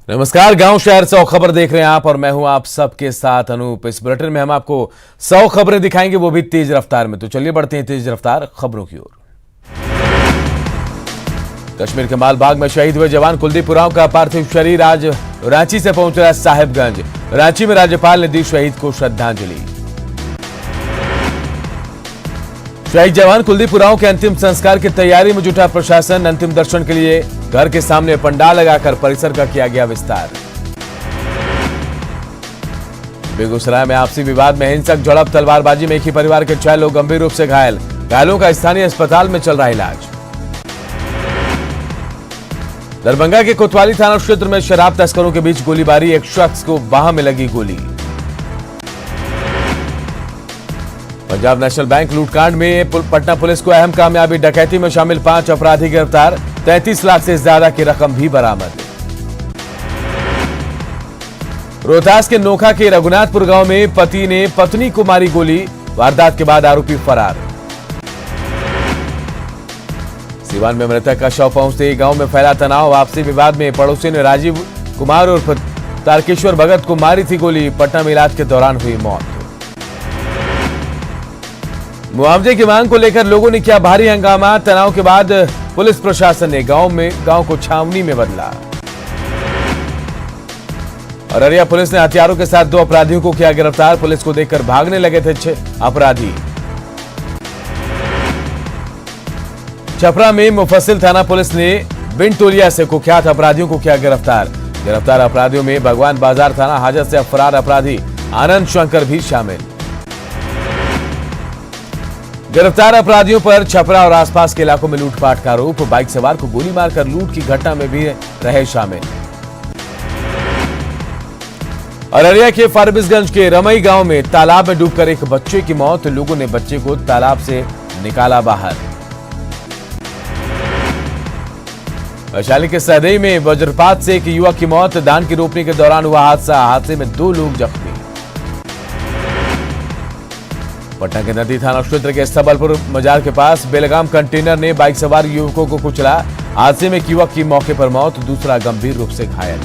नमस्कार, गांव शहर 100 खबर देख रहे हैं आप और मैं हूं आप सबके साथ अनूप। इस बुलेटिन में हम आपको 100 खबरें दिखाएंगे, वो भी तेज रफ्तार में। तो चलिए बढ़ते हैं तेज रफ्तार खबरों की ओर। कश्मीर के मालबाग में शहीद हुए जवान कुलदीप उरांव का पार्थिव शरीर आज रांची से पहुंच रहा है साहिबगंज। रांची में राज्यपाल ने दी शहीद को श्रद्धांजलि। शहीद जवान कुलदीप उरांव के अंतिम संस्कार की तैयारी में जुटा प्रशासन। अंतिम दर्शन के लिए घर के सामने पंडाल लगाकर परिसर का किया गया विस्तार। बेगूसराय में आपसी विवाद में हिंसक झड़प, तलवारबाजी में एक ही परिवार के 6 लोग गंभीर रूप से घायल। घायलों का स्थानीय अस्पताल में चल रहा इलाज। दरभंगा के कोतवाली थाना क्षेत्र में शराब तस्करों के बीच गोलीबारी, एक शख्स को बाह में लगी गोली। पंजाब नेशनल बैंक लूटकांड में पटना पुलिस को अहम कामयाबी, डकैती में शामिल 5 अपराधी गिरफ्तार। 33 लाख से ज्यादा की रकम भी बरामद। रोहतास के नोखा के रघुनाथपुर गांव में पति ने पत्नी को मारी गोली, वारदात के बाद आरोपी फरार। सीवान में मृतक का शव पहुंचते ही गांव में फैला तनाव, आपसी विवाद में पड़ोसी ने राजीव कुमार और तारकेश्वर भगत को मारी थी गोली। पटना में इलाज के दौरान हुई मौत। मुआवजे की मांग को लेकर लोगों ने किया भारी हंगामा, तनाव के बाद पुलिस प्रशासन ने गांव को छावनी में बदला। अररिया पुलिस ने हथियारों के साथ 2 अपराधियों को किया गिरफ्तार। पुलिस को देखकर भागने लगे थे 6 अपराधी। छपरा में मुफस्सिल थाना पुलिस ने बिनटोलिया से कुख्यात अपराधियों को किया गिरफ्तार। गिरफ्तार अपराधियों में भगवान बाजार थाना हाजत से फरार अपराधी आनंद शंकर भी शामिल। गिरफ्तार अपराधियों पर छपरा और आसपास के इलाकों में लूटपाट का आरोप, बाइक सवार को गोली मारकर लूट की घटना में भी रहे शामिल। अररिया के फारबिसगंज के रमई गांव में तालाब में डूबकर एक बच्चे की मौत, लोगों ने बच्चे को तालाब से निकाला बाहर। वैशाली के सदैई में वज्रपात से एक युवक की मौत, धान की रोपनी के दौरान हुआ हादसे में 2 लोग जख्मी। पटना के नदी थाना क्षेत्र के सबलपुर मजार के पास बेलगाम कंटेनर ने बाइक सवार युवकों को कुचला। हादसे में एक युवक की मौके पर मौत, दूसरा गंभीर रूप से घायल।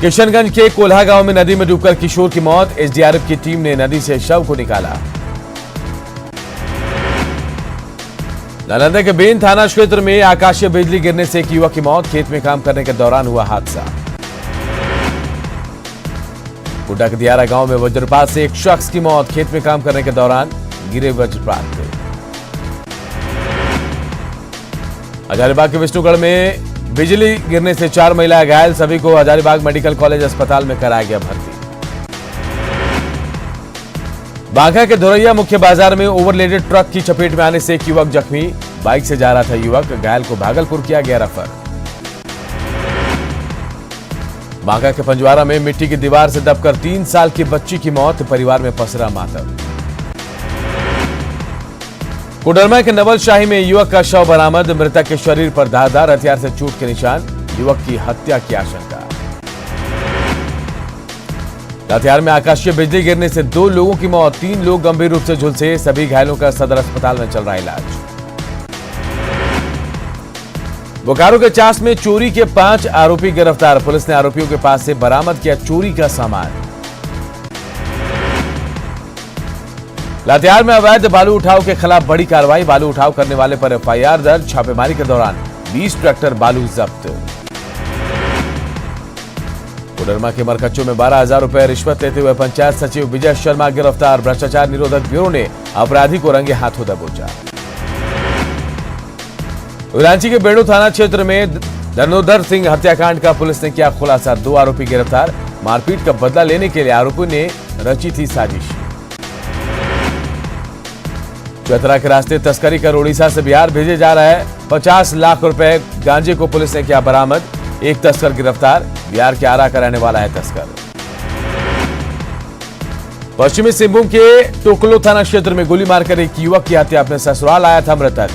किशनगंज के कोल्हा गांव में नदी में डूबकर किशोर की मौत, एसडीआरएफ की टीम ने नदी से शव को निकाला। नालंदा के बेन थाना क्षेत्र में आकाशीय बिजली गिरने से एक युवक की मौत, खेत में काम करने के दौरान हुआ हादसा। गोड्डा के दियारा गांव में वज्रपात से एक शख्स की मौत, खेत में काम करने के दौरान गिरे वज्रपात। हजारीबाग के विष्णुगढ़ में बिजली गिरने से 4 महिलाएं घायल, सभी को हजारीबाग मेडिकल कॉलेज अस्पताल में कराया गया भर्ती। बांका के धोरैया मुख्य बाजार में ओवरलोडेड ट्रक की चपेट में आने से एक युवक जख्मी, बाइक से जा रहा था युवक, घायल को भागलपुर किया गया रेफर। बांका के पंजवारा में मिट्टी की दीवार से दबकर 3 साल की बच्ची की मौत, परिवार में पसरा मातम। कोडरमा के नवलशाही में युवक का शव बरामद, मृतक के शरीर पर धारदार हथियार से चोट के निशान, युवक की हत्या की आशंका। लातेहार में आकाशीय बिजली गिरने से 2 लोगों की मौत, 3 लोग गंभीर रूप से झुलसे, सभी घायलों का सदर अस्पताल में चल रहा इलाज। बोकारो के चास में चोरी के 5 आरोपी गिरफ्तार, पुलिस ने आरोपियों के पास से बरामद किया चोरी का सामान। लातेहार में अवैध बालू उठाव के खिलाफ बड़ी कार्रवाई, बालू उठाव करने वाले पर एफआईआर दर्ज, छापेमारी के दौरान 20 ट्रैक्टर बालू जब्त। कोडरमा के मरकच्चो में 12,000 रुपए रिश्वत लेते हुए पंचायत सचिव विजय शर्मा गिरफ्तार, भ्रष्टाचार निरोधक ब्यूरो ने अपराधी को रंगे हाथों दबोचा। रांची के बेड़ो थाना क्षेत्र में धनोधर सिंह हत्याकांड का पुलिस ने किया खुलासा, 2 आरोपी गिरफ्तार, मारपीट का बदला लेने के लिए आरोपी ने रची थी साजिश। चतरा के रास्ते तस्करी कर उड़ीसा से बिहार भेजे जा रहा है 50 लाख रुपए गांजे को पुलिस ने किया बरामद, एक तस्कर गिरफ्तार, बिहार के आरा का रहने वाला है तस्कर। पश्चिमी सिंहभूम के टोकलो थाना क्षेत्र में गोली मारकर एक युवक की हत्या, अपने ससुराल आया था मृतक।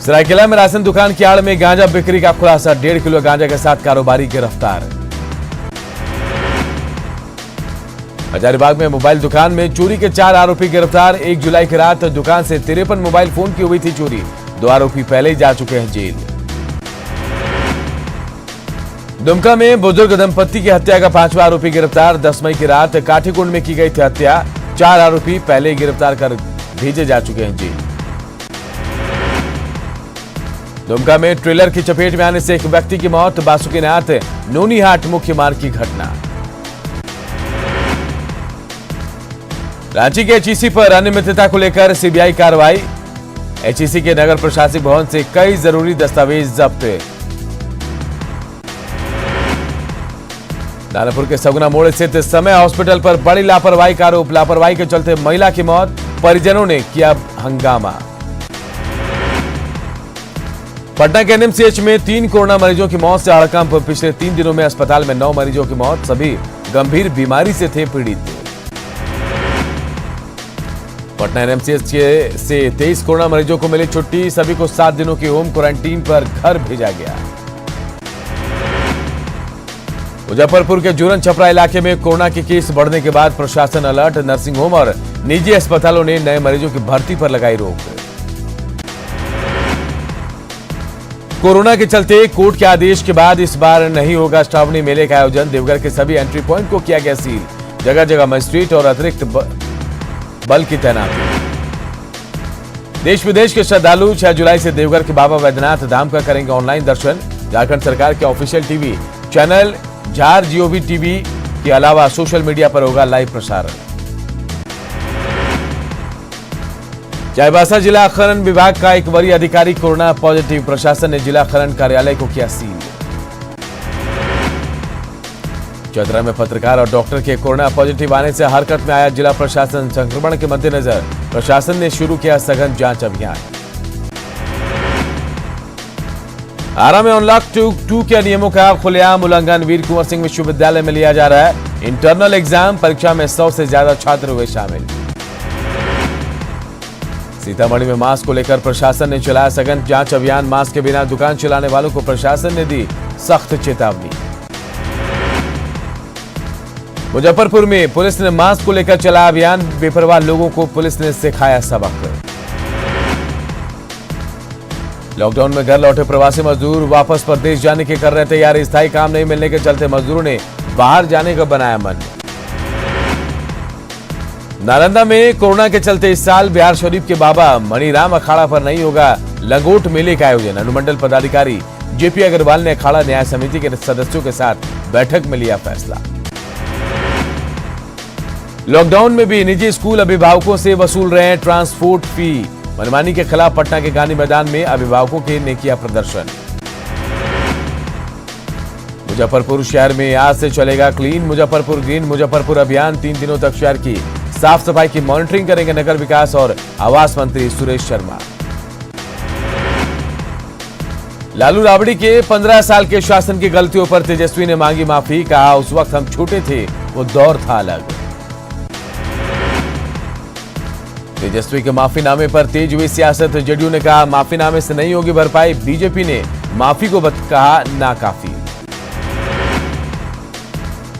सरायकेला में राशन दुकान की आड़ में गांजा बिक्री का खुलासा, 1.5 किलो गांजा के साथ कारोबारी गिरफ्तार। हजारीबाग में मोबाइल दुकान में चोरी के 4 आरोपी गिरफ्तार, 1 जुलाई की रात दुकान से 53 मोबाइल फोन की हुई थी चोरी, 2 आरोपी पहले ही जा चुके हैं जेल। दुमका में बुजुर्ग दंपत्ति की हत्या का 5वां आरोपी गिरफ्तार। 10 मई की रात काठीकुंड में की गई थी हत्या। 4 आरोपी पहले ही गिरफ्तार कर भेजे जा चुके हैं जेल। दुमका में ट्रेलर की चपेट में आने से एक व्यक्ति की मौत। बासुकीनाथ नोनीहाट मुख्य मार्ग की घटना। रांची के एचईसी पर अनियमितता को लेकर सीबीआई कार्रवाई। एचईसी के नगर प्रशासनिक भवन से कई जरूरी दस्तावेज जब्त। दानापुर के सगुना मोड़ स्थित समय हॉस्पिटल पर बड़ी लापरवाही का आरोप। लापरवाही के चलते महिला की मौत। परिजनों ने किया हंगामा। पटना के एनएमसीएच में 3 कोरोना मरीजों की मौत से हड़कंप। पिछले 3 दिनों में अस्पताल में 9 मरीजों की मौत। सभी गंभीर बीमारी से थे पीड़ित। पटना एनएमसीएच से 23 कोरोना मरीजों को मिली छुट्टी। सभी को 7 दिनों की होम क्वारंटीन पर घर भेजा गया। मुजफ्फरपुर के जूरन छपरा इलाके में कोरोना के केस बढ़ने के बाद प्रशासन अलर्ट। नर्सिंग होम और निजी अस्पतालों ने नए मरीजों की भर्ती पर लगाई रोक। कोरोना के चलते कोर्ट के आदेश के बाद इस बार नहीं होगा श्रावणी मेले का आयोजन। देवघर के सभी एंट्री पॉइंट को किया गया सील। जगह जगह मजिस्ट्रेट और अतिरिक्त बल की तैनाती। देश विदेश के श्रद्धालु 6 जुलाई से देवघर के बाबा वैद्यनाथ धाम का करेंगे ऑनलाइन दर्शन। झारखंड सरकार के ऑफिशियल टीवी चैनल झार जीओवी टीवी के अलावा सोशल मीडिया पर होगा लाइव प्रसारण। चाईबासा जिला खनन विभाग का एक वरीय अधिकारी कोरोना पॉजिटिव। प्रशासन ने जिला खनन कार्यालय को किया सील। चतरा में पत्रकार और डॉक्टर के कोरोना पॉजिटिव आने से हरकत में आया जिला प्रशासन। संक्रमण के मद्देनजर प्रशासन ने शुरू किया सघन जांच अभियान। आरा में अनलॉक 2 के नियमों का खुलेआम उल्लंघन। वीर कुंवर सिंह विश्वविद्यालय में लिया जा रहा है इंटरनल एग्जाम। परीक्षा में 100 से ज्यादा छात्र हुए शामिल। सीतामढ़ी में मास्क को लेकर प्रशासन ने चलाया सघन जांच अभियान। मास्क के बिना दुकान चलाने वालों को प्रशासन ने दी सख्त चेतावनी। मुजफ्फरपुर में पुलिस ने मास्क को लेकर चलाया अभियान। बेपरवाह लोगों को पुलिस ने सिखाया सबक। लॉकडाउन में घर लौटे प्रवासी मजदूर वापस प्रदेश जाने की कर रहे तैयारी। स्थायी काम नहीं मिलने के चलते मजदूरों ने बाहर जाने का बनाया मन। नालंदा में कोरोना के चलते इस साल बिहार शरीफ के बाबा मणिराम अखाड़ा पर नहीं होगा लंगोट मेले का आयोजन। अनुमंडल पदाधिकारी जेपी अग्रवाल ने अखाड़ा न्याय समिति के सदस्यों के साथ बैठक में लिया फैसला। लॉकडाउन में भी निजी स्कूल अभिभावकों से वसूल रहे हैं ट्रांसपोर्ट फी। मनमानी के खिलाफ पटना के गांधी मैदान में अभिभावकों ने किया प्रदर्शन। मुजफ्फरपुर शहर में आज से चलेगा क्लीन मुजफ्फरपुर ग्रीन मुजफ्फरपुर अभियान। 3 दिनों तक शहर की साफ सफाई की मॉनिटरिंग करेंगे नगर विकास और आवास मंत्री सुरेश शर्मा। लालू राबड़ी के 15 साल के शासन की गलतियों पर तेजस्वी ने मांगी माफी। कहा उस वक्त हम छोटे थे, वो दौर था अलग। तेजस्वी के माफीनामे पर तेज हुई सियासत। जेडीयू ने कहा माफीनामे से नहीं होगी भरपाई। बीजेपी ने माफी को कहा नाकाफी।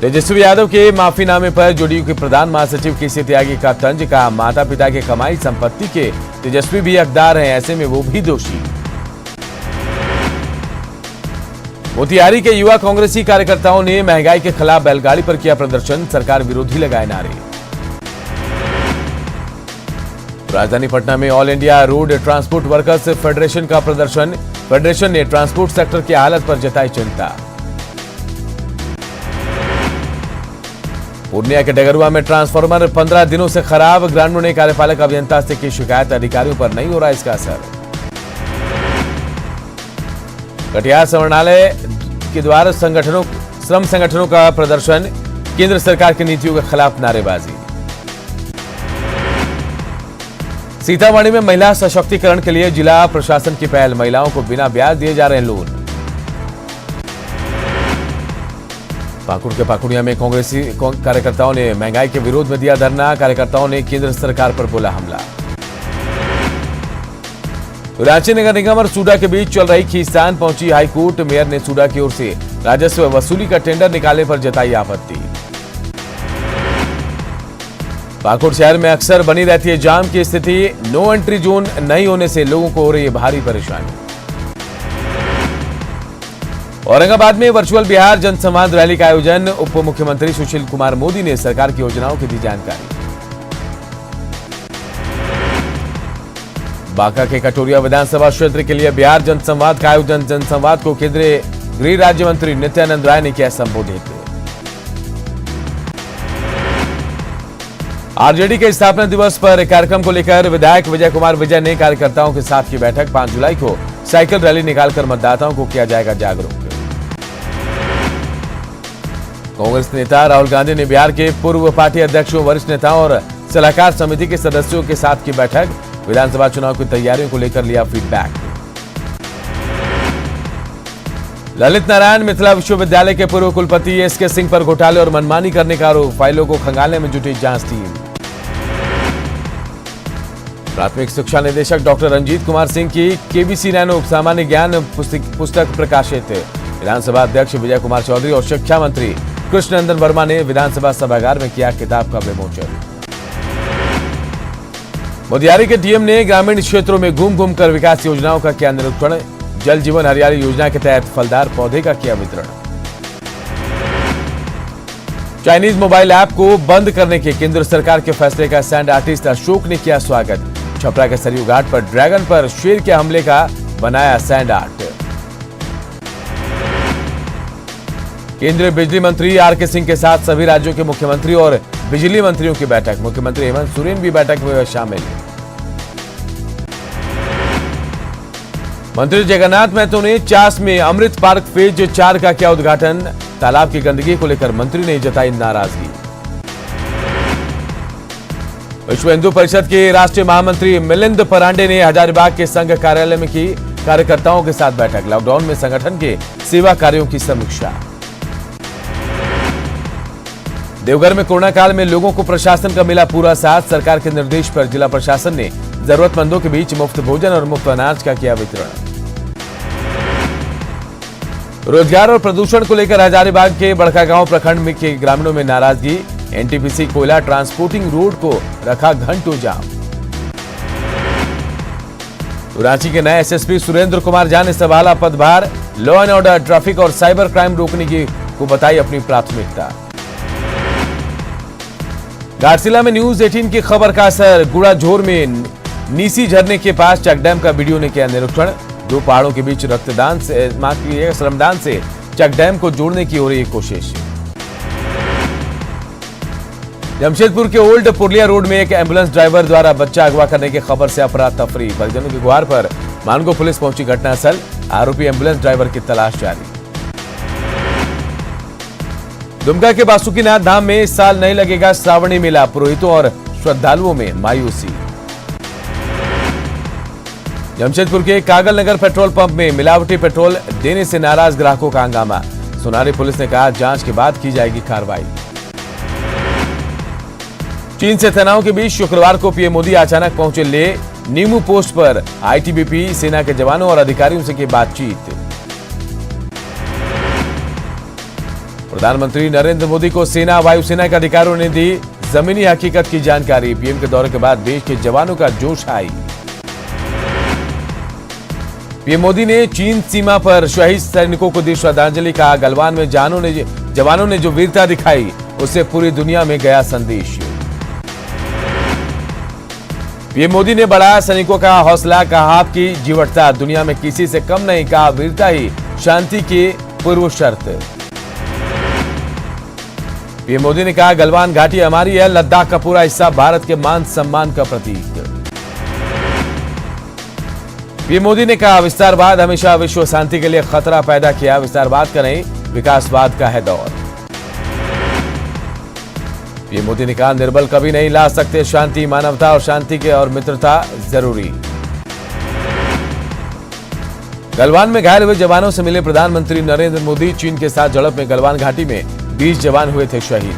तेजस्वी यादव के माफीनामे पर जेडीयू के प्रधान महासचिव केसी त्यागी का तंज। कहा माता पिता के कमाई संपत्ति के तेजस्वी भी हकदार हैं, ऐसे में वो भी दोषी। मोतिहारी के युवा कांग्रेसी कार्यकर्ताओं ने महंगाई के खिलाफ बैलगाड़ी पर किया प्रदर्शन। सरकार विरोधी लगाए नारे। राजधानी पटना में all India road transport workers federation का प्रदर्शन। फेडरेशन ने ट्रांसपोर्ट सेक्टर की हालत पर जताई चिंता। पूर्णिया के डगरुआ में ट्रांसफार्मर 15 दिनों से खराब। ग्रामीणों ने कार्यपालक अभियंता से की शिकायत। अधिकारियों पर नहीं हो रहा इसका असर। कटिहार संवर्णालय के द्वारा श्रम संगठनों का प्रदर्शन। केंद्र सरकार की नीतियों के खिलाफ नारेबाजी। सीतामढ़ी में महिला सशक्तिकरण के लिए जिला प्रशासन की पहल। महिलाओं को बिना ब्याज दिए जा रहे हैं लोन। पाकुड़ के पाकुड़िया में कांग्रेसी कार्यकर्ताओं ने महंगाई के विरोध में दिया धरना। कार्यकर्ताओं ने केंद्र सरकार पर बोला हमला। रांची नगर निगम और सूडा के बीच चल रही खींचतान पहुंची हाईकोर्ट। मेयर ने सूडा की ओर से राजस्व वसूली का टेंडर निकालने पर जताई आपत्ति। पाकुड़ शहर में अक्सर बनी रहती है जाम की स्थिति। नो एंट्री जोन नहीं होने से लोगों को हो रही है भारी परेशानी। औरंगाबाद में वर्चुअल बिहार जनसंवाद रैली का आयोजन। उप मुख्यमंत्री सुशील कुमार मोदी ने सरकार की योजनाओं की दी जानकारी। बांका के कटोरिया विधानसभा क्षेत्र के लिए बिहार जनसंवाद का आयोजन। जनसंवाद को केंद्रीय गृह राज्य मंत्री नित्यानंद राय ने किया संबोधित। आरजेडी के स्थापना दिवस पर कार्यक्रम को लेकर विधायक विजय कुमार विजय ने कार्यकर्ताओं के साथ की बैठक। 5 जुलाई को साइकिल रैली निकालकर मतदाताओं को किया जाएगा जागरूक। कांग्रेस नेता राहुल गांधी ने बिहार के पूर्व पार्टी अध्यक्षों, वरिष्ठ नेताओं और सलाहकार समिति के सदस्यों के साथ की बैठक। विधानसभा चुनाव की तैयारियों को लेकर लिया फीडबैक। ललित नारायण मिथिला विश्वविद्यालय के पूर्व कुलपति एसके सिंह पर घोटाले और मनमानी करने का आरोप। फाइलों को खंगालने में जुटी जांच टीम। प्राथमिक शिक्षा निदेशक डॉक्टर रंजीत कुमार सिंह की केबीसी नैनो सामान्य ज्ञान पुस्तक प्रकाशित। विधानसभा अध्यक्ष विजय कुमार चौधरी और शिक्षा मंत्री कृष्णनंदन वर्मा ने विधानसभा सभागार में किया किताब का विमोचन। मोतिहारी के डीएम ने ग्रामीण क्षेत्रों में घूम घूम कर विकास योजनाओं का किया निरीक्षण। जल जीवन हरियाली योजना के तहत फलदार पौधे का किया वितरण। चाइनीज मोबाइल ऐप को बंद करने के केंद्र सरकार के फैसले का सैंड आर्टिस्ट अशोक ने किया स्वागत। छपरा के सरयू घाट पर ड्रैगन पर शेर के हमले का बनाया सैंड आर्ट। केंद्रीय बिजली मंत्री आरके सिंह के साथ सभी राज्यों के मुख्यमंत्री और बिजली मंत्रियों की बैठक। मुख्यमंत्री हेमंत सोरेन भी बैठक में शामिल। मंत्री जगन्नाथ महतो ने चास में अमृत पार्क फेज 4 का किया उद्घाटन। तालाब की गंदगी को लेकर मंत्री ने जताई नाराजगी। विश्व हिंदू परिषद के राष्ट्रीय महामंत्री मिलिंद परांडे ने हजारीबाग के संघ कार्यालय में की कार्यकर्ताओं के साथ बैठक। लॉकडाउन में संगठन के सेवा कार्यों की समीक्षा। देवघर में कोरोना काल में लोगों को प्रशासन का मिला पूरा साथ। सरकार के निर्देश पर जिला प्रशासन ने जरूरतमंदों के बीच मुफ्त भोजन और मुफ्त अनाज का किया वितरण। रोजगार और प्रदूषण को लेकर हजारीबाग के बड़कागांव प्रखंड के ग्रामीणों में नाराजगी। एनटीपीसी कोयला ट्रांसपोर्टिंग रोड को रखा घंटों जाम। रांची के नए एसएसपी सुरेंद्र कुमार झा ने संभाला पदभार। लॉ एंड ऑर्डर, ट्रैफिक और साइबर क्राइम रोकने की को बताई अपनी प्राथमिकता। घाटशिला में न्यूज 18 की खबर का असर। गुड़ाझोर में नीसी झरने के पास चेकडैम का वीडियो ने किया निरीक्षण। 2 पहाड़ों के बीच रक्तदान से श्रमदान से चेकडैम को जोड़ने की हो रही कोशिश। जमशेदपुर के ओल्ड पुरलिया रोड में एक एम्बुलेंस ड्राइवर द्वारा बच्चा अगवा करने की खबर से अफरा तफरी। परिजनों की गुहार पर मानगो पुलिस पहुंची घटनास्थल। आरोपी एम्बुलेंस ड्राइवर की तलाश जारी। दुमका के बासुकीनाथ धाम में इस साल नहीं लगेगा श्रावणी मेला। पुरोहितों और श्रद्धालुओं में मायूसी। जमशेदपुर के कागल नगर पेट्रोल पंप में मिलावटी पेट्रोल देने से नाराज ग्राहकों का हंगामा। सोनारी पुलिस ने कहा जांच के बाद की जाएगी कार्रवाई। चीन से सेनाओं के बीच शुक्रवार को पीएम मोदी अचानक पहुंचे ले। नीमू पोस्ट पर आईटीबीपी सेना के जवानों और अधिकारियों से की बातचीत। प्रधानमंत्री नरेंद्र मोदी को सेना वायुसेना के अधिकारियों ने दी जमीनी हकीकत की जानकारी। पीएम के दौरे के बाद देश के जवानों का जोश आई। पीएम मोदी ने चीन सीमा पर शहीद सैनिकों को दी श्रद्धांजलि। कहा गलवान में जवानों ने जो वीरता दिखाई उससे पूरी दुनिया में गया संदेश। पीएम मोदी ने बढ़ाया सैनिकों का हौसला। कहा आपकी जीवटता दुनिया में किसी से कम नहीं। कहा वीरता ही शांति की पूर्व शर्त। पीएम मोदी ने कहा गलवान घाटी हमारी है। लद्दाख का पूरा हिस्सा भारत के मान सम्मान का प्रतीक। पीएम मोदी ने कहा विस्तारवाद हमेशा विश्व शांति के लिए खतरा पैदा किया। विस्तारवाद का नहीं विकासवाद का है दौर। पीएम मोदी ने कहा निर्बल कभी नहीं ला सकते शांति। मानवता और शांति के और मित्रता जरूरी। गलवान में घायल हुए जवानों से मिले प्रधानमंत्री नरेंद्र मोदी। चीन के साथ झड़प में गलवान घाटी में 20 जवान हुए थे शहीद।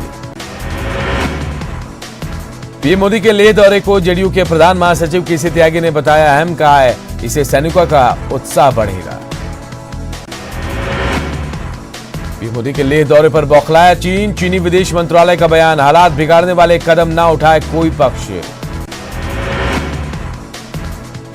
पीएम मोदी के लेह दौरे को जेडीयू के प्रधान महासचिव केसी त्यागी ने बताया अहम। कहा है इससे सैनिकों का उत्साह बढ़ेगा। पीएम मोदी के लेह दौरे पर बौखलाया चीन। चीनी विदेश मंत्रालय का बयान, हालात बिगाड़ने वाले कदम ना उठाए कोई पक्ष।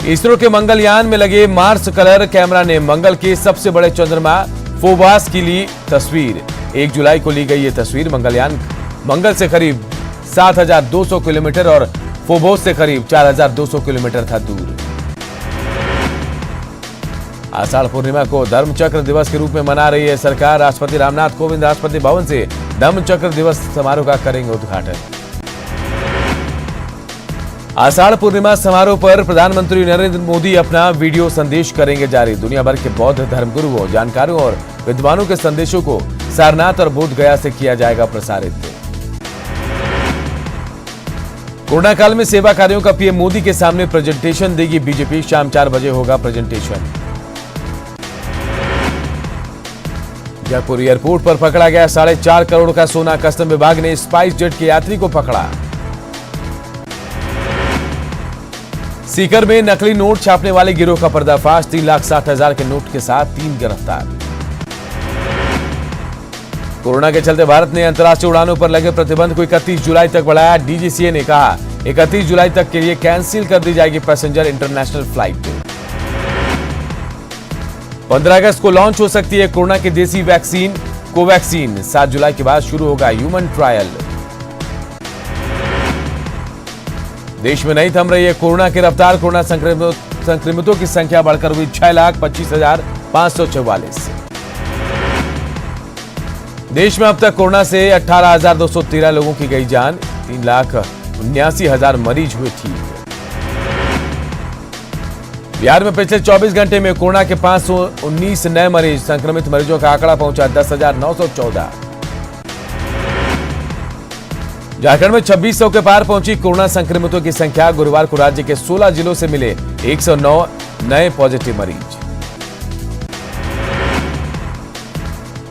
इसरो के मंगलयान में लगे मार्स कलर कैमरा ने मंगल के सबसे बड़े चंद्रमा फोबास की ली तस्वीर। 1 जुलाई को ली गई ये तस्वीर। मंगलयान मंगल से करीब 7,200 किलोमीटर और फोबोस से करीब 4,200 किलोमीटर था दूर। आषाढ़ पूर्णिमा को धर्मचक्र दिवस के रूप में मना रही है सरकार। राष्ट्रपति रामनाथ कोविंद राष्ट्रपति भवन से धर्मचक्र दिवस समारोह का करेंगे उद्घाटन। आषाढ़ पूर्णिमा समारोह पर प्रधानमंत्री नरेंद्र मोदी अपना वीडियो संदेश करेंगे जारी। दुनिया भर के बौद्ध धर्मगुरुओं, जानकारों और विद्वानों के संदेशों को सारनाथ और बोध गया से किया जाएगा प्रसारित। कोरोना काल में सेवा कार्यों का पीएम मोदी के सामने प्रेजेंटेशन देगी बीजेपी। शाम 4 बजे होगा प्रेजेंटेशन। जयपुर एयरपोर्ट पर पकड़ा गया 4.5 करोड़ का सोना। कस्टम विभाग ने स्पाइस जेट के यात्री को पकड़ा। सीकर में नकली नोट छापने वाले गिरोह का पर्दाफाश। 3,60,000 के नोट के साथ 3 गिरफ्तार। कोरोना के चलते भारत ने अंतर्राष्ट्रीय उड़ानों पर लगे प्रतिबंध को 31 जुलाई तक बढ़ाया। डीजीसीए ने कहा 31 जुलाई तक के लिए कैंसिल कर दी जाएगी पैसेंजर इंटरनेशनल फ्लाइट। 15 अगस्त को लॉन्च हो सकती है कोरोना की देसी वैक्सीन कोवैक्सीन। 7 जुलाई के बाद शुरू होगा ह्यूमन ट्रायल। देश में नहीं थम रही है कोरोना की रफ्तार। कोरोना संक्रमितों की संख्या बढ़कर हुई 6,25,544। देश में अब तक कोरोना से 18,213 लोगों की गई जान। 3,79,000 मरीज हुए ठीक। बिहार में पिछले 24 घंटे में कोरोना के 519 नए मरीज। संक्रमित मरीजों का आंकड़ा पहुंचा 10,914। झारखंड में 2600 के पार पहुंची कोरोना संक्रमितों की संख्या। गुरुवार को राज्य के 16 जिलों से मिले 109 नए पॉजिटिव मरीज।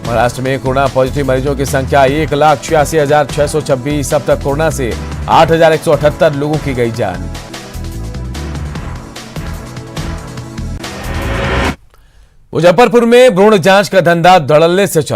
महाराष्ट्र में कोरोना पॉजिटिव मरीजों की संख्या 1,86,626। अब तक कोरोना से 8,178 लोगों की गई जान। मुजफ्फरपुर में भ्रूण जांच का धंधा धड़ल्ले से चल रहा है।